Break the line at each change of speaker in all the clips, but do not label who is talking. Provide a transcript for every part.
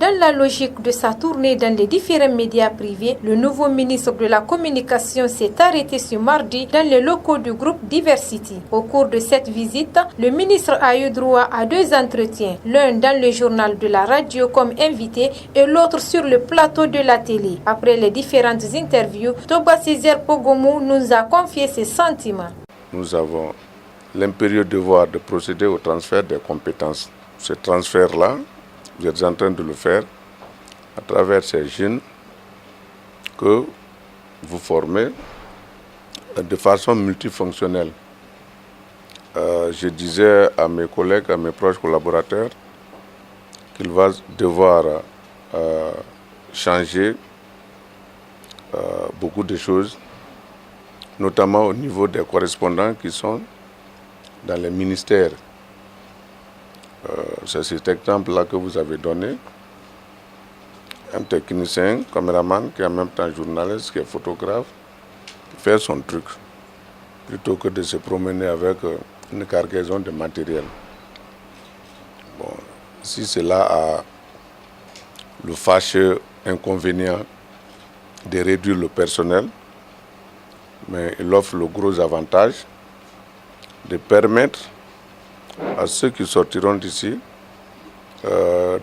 Dans la logique de sa tournée dans les différents médias privés, le nouveau ministre de la Communication s'est arrêté ce mardi dans les locaux du groupe Diversity. Au cours de cette visite, le ministre a eu droit à 2 entretiens, l'un dans le journal de la radio comme invité et l'autre sur le plateau de la télé. Après les différentes interviews, Toba Césaire Pogomou nous a confié ses sentiments.
Nous avons l'impérieux devoir de procéder au transfert des compétences. Ce transfert-là, vous êtes en train de le faire à travers ces jeunes que vous formez de façon multifonctionnelle. Je disais à mes collègues, à mes proches collaborateurs, qu'il va devoir changer beaucoup de choses, notamment au niveau des correspondants qui sont dans les ministères. C'est cet exemple-là que vous avez donné. Un technicien, caméraman, qui est en même temps journaliste, qui est photographe, qui fait son truc, plutôt que de se promener avec une cargaison de matériel. Bon, si cela a le fâcheux inconvénient de réduire le personnel, mais il offre le gros avantage de permettre à ceux qui sortiront d'ici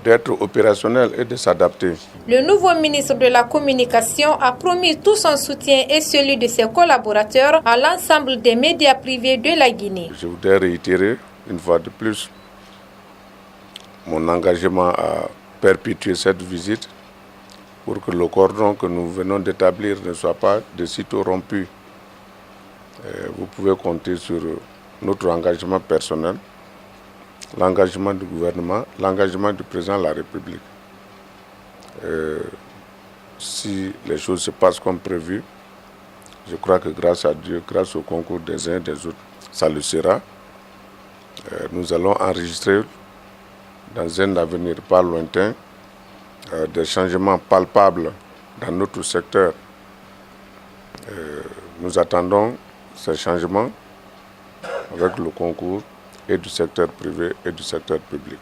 d'être opérationnels et de s'adapter.
Le nouveau ministre de la Communication a promis tout son soutien et celui de ses collaborateurs à l'ensemble des médias privés de la Guinée.
Je voudrais réitérer une fois de plus mon engagement à perpétuer cette visite pour que le cordon que nous venons d'établir ne soit pas de sitôt rompu. Vous pouvez compter sur notre engagement personnel, l'engagement du gouvernement, l'engagement du président de la République. Si les choses se passent comme prévu, je crois que grâce à Dieu, grâce au concours des uns et des autres, ça le sera. Nous allons enregistrer dans un avenir pas lointain des changements palpables dans notre secteur. Nous attendons ces changements avec le concours et du secteur privé et du secteur public.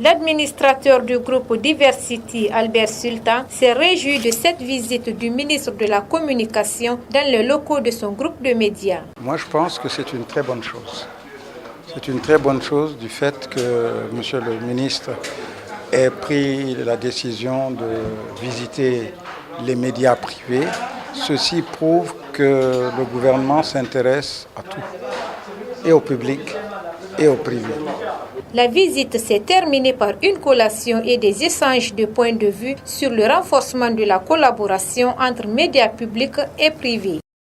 L'administrateur du groupe Diversity, Albert Sultan, s'est réjoui de cette visite du ministre de la Communication dans les locaux de son groupe de médias.
Moi, je pense que c'est une très bonne chose. C'est une très bonne chose du fait que monsieur le ministre ait pris la décision de visiter les médias privés. Ceci prouve que le gouvernement s'intéresse à tout, et au public et au privé.
La visite s'est terminée par une collation et des échanges de points de vue sur le renforcement de la collaboration entre médias publics et privés.